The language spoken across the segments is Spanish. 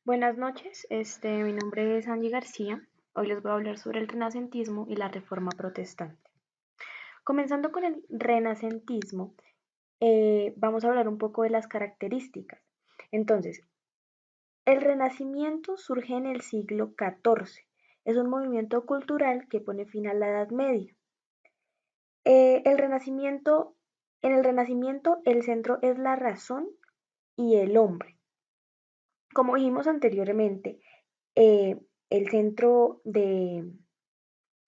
Buenas noches, mi nombre es Angie García. Hoy les voy a hablar sobre el renacentismo y la reforma protestante. Comenzando con el renacentismo, vamos a hablar un poco de las características. Entonces, el Renacimiento surge en el siglo XIV. Es un movimiento cultural que pone fin a la Edad Media. El Renacimiento, en el Renacimiento, el centro es la razón y el hombre. Como dijimos anteriormente, el centro del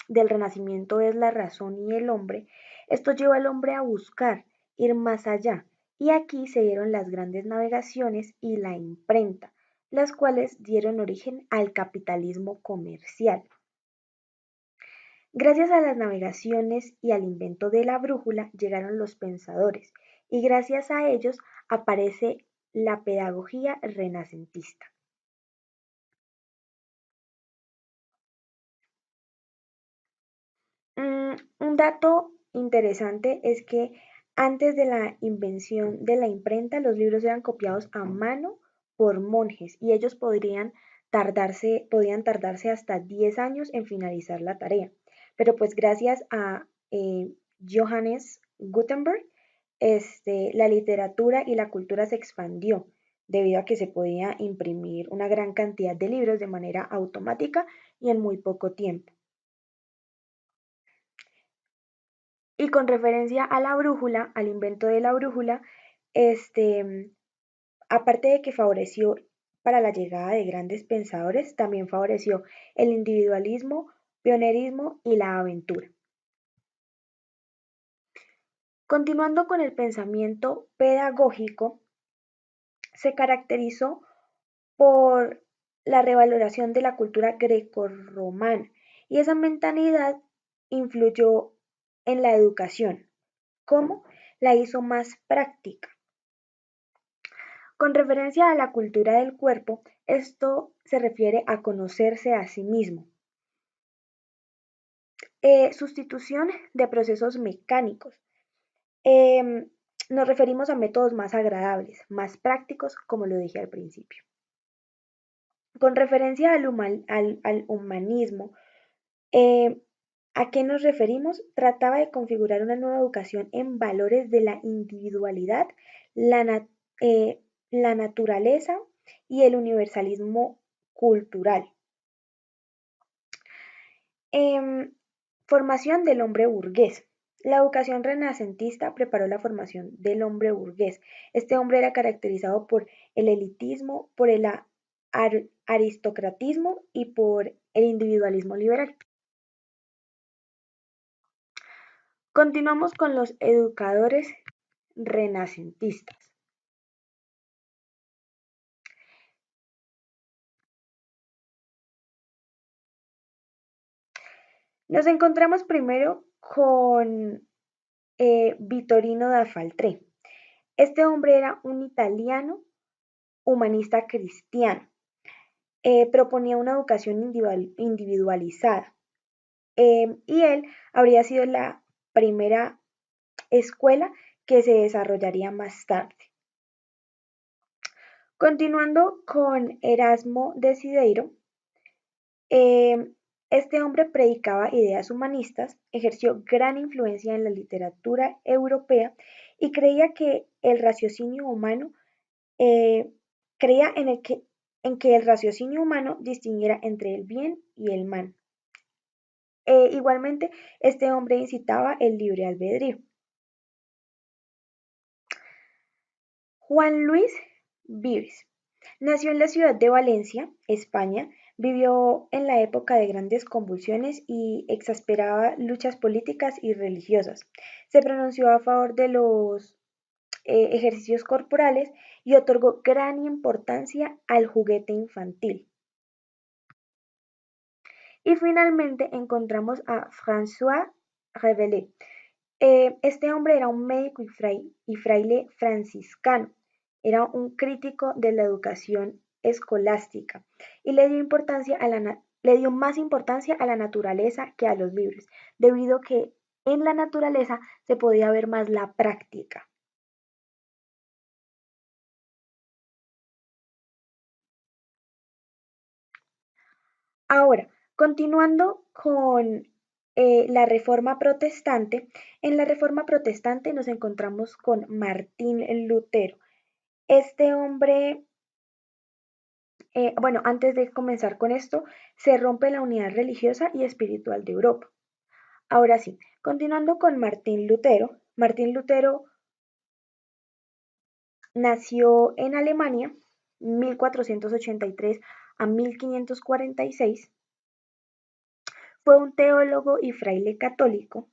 Renacimiento es la razón y el hombre. Esto lleva al hombre a buscar ir más allá. Y aquí se dieron las grandes navegaciones y la imprenta, las cuales dieron origen al capitalismo comercial. Gracias a las navegaciones y al invento de la brújula llegaron los pensadores, y gracias a ellos aparece la pedagogía renacentista. Un dato interesante es que antes de la invención de la imprenta, los libros eran copiados a mano por monjes y ellos podían tardarse hasta 10 años en finalizar la tarea. Pero pues gracias a Johannes Gutenberg, la literatura y la cultura se expandió debido a que se podía imprimir una gran cantidad de libros de manera automática y en muy poco tiempo. Y con referencia a la brújula, al invento de la brújula, este, aparte de que favoreció para la llegada de grandes pensadores, también favoreció el individualismo, pionerismo y la aventura. Continuando con el pensamiento pedagógico, se caracterizó por la revaloración de la cultura grecorromana y esa mentalidad influyó en la educación. ¿Cómo? La hizo más práctica. Con referencia a la cultura del cuerpo, esto se refiere a conocerse a sí mismo. Sustitución de procesos mecánicos. Em, Nos referimos a métodos más agradables, más prácticos, como lo dije al principio. Con referencia al humanismo, ¿a qué nos referimos? Trataba de configurar una nueva educación en valores de la individualidad, la, la naturaleza y el universalismo cultural. Formación del hombre burgués. La educación renacentista preparó la formación del hombre burgués. Este hombre era caracterizado por el elitismo, por el aristocratismo y por el individualismo liberal. Continuamos con los educadores renacentistas. Nos encontramos primero con Vittorino da Faltré. Este hombre era un italiano humanista cristiano. Proponía una educación individualizada y él habría sido la primera escuela que se desarrollaría más tarde. Continuando con Erasmo de Sideiro, este hombre predicaba ideas humanistas, ejerció gran influencia en la literatura europea y creía que el raciocinio humano, eh, creía en que el raciocinio humano distinguiera entre el bien y el mal. Igualmente, este hombre incitaba el libre albedrío. Juan Luis Vives nació en la ciudad de Valencia, España, vivió en la época de grandes convulsiones y exasperaba luchas políticas y religiosas. Se pronunció a favor de los ejercicios corporales y otorgó gran importancia al juguete infantil. Y finalmente encontramos a François Rabelais. Este hombre era un médico y fraile franciscano, era un crítico de la educación escolástica y le dio más importancia a la naturaleza que a los libros, debido a que en la naturaleza se podía ver más la práctica. Ahora, continuando con la Reforma Protestante, en la Reforma Protestante nos encontramos con Martín Lutero. Este hombre, bueno, antes de comenzar con esto, se rompe la unidad religiosa y espiritual de Europa. Ahora sí, continuando con Martín Lutero. Martín Lutero nació en Alemania, 1483 a 1546. Fue un teólogo y fraile católico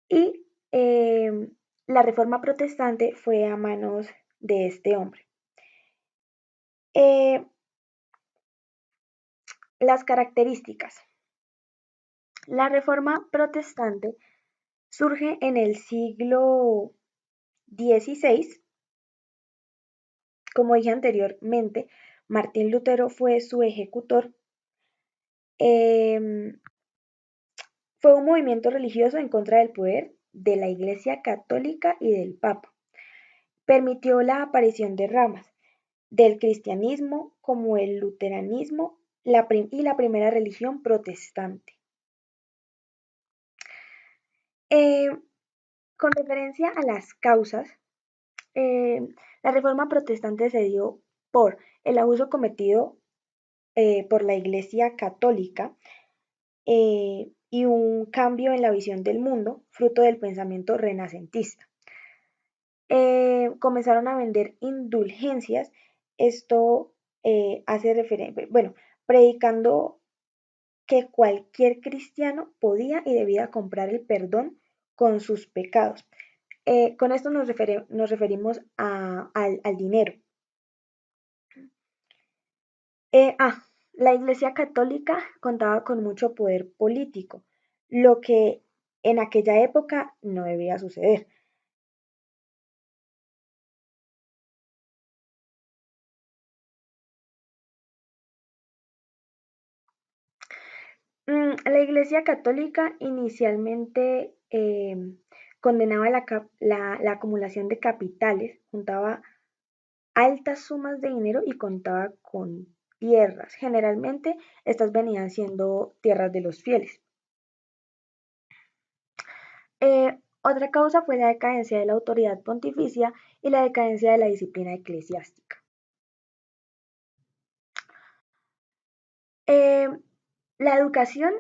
y la reforma protestante fue a manos de este hombre. Eh, las características. La reforma protestante surge en el siglo XVI. Como dije anteriormente, Martín Lutero fue su ejecutor. Em, Fue un movimiento religioso en contra del poder de la Iglesia Católica y del Papa. Permitió la aparición de ramas del cristianismo como el luteranismo y la primera religión protestante. Eh, con referencia a las causas, la reforma protestante se dio por el abuso cometido por la Iglesia Católica y un cambio en la visión del mundo, fruto del pensamiento renacentista. Comenzaron a vender indulgencias, esto hace referencia, bueno, predicando que cualquier cristiano podía y debía comprar el perdón con sus pecados. Con esto nos referimos al dinero. La Iglesia Católica contaba con mucho poder político, lo que en aquella época no debía suceder. La Iglesia Católica inicialmente condenaba la acumulación de capitales, juntaba altas sumas de dinero y contaba con tierras. Generalmente estas venían siendo tierras de los fieles. Otra causa fue la decadencia de la autoridad pontificia y la decadencia de la disciplina eclesiástica. Eh, la educación,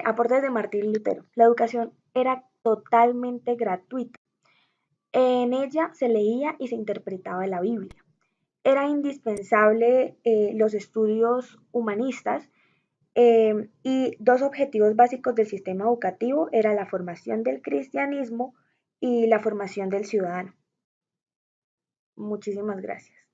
aportes de Martín Lutero. La educación era totalmente gratuita. En ella se leía y se interpretaba la Biblia. Era indispensable los estudios humanistas y dos objetivos básicos del sistema educativo era la formación del cristianismo y la formación del ciudadano. Muchísimas gracias.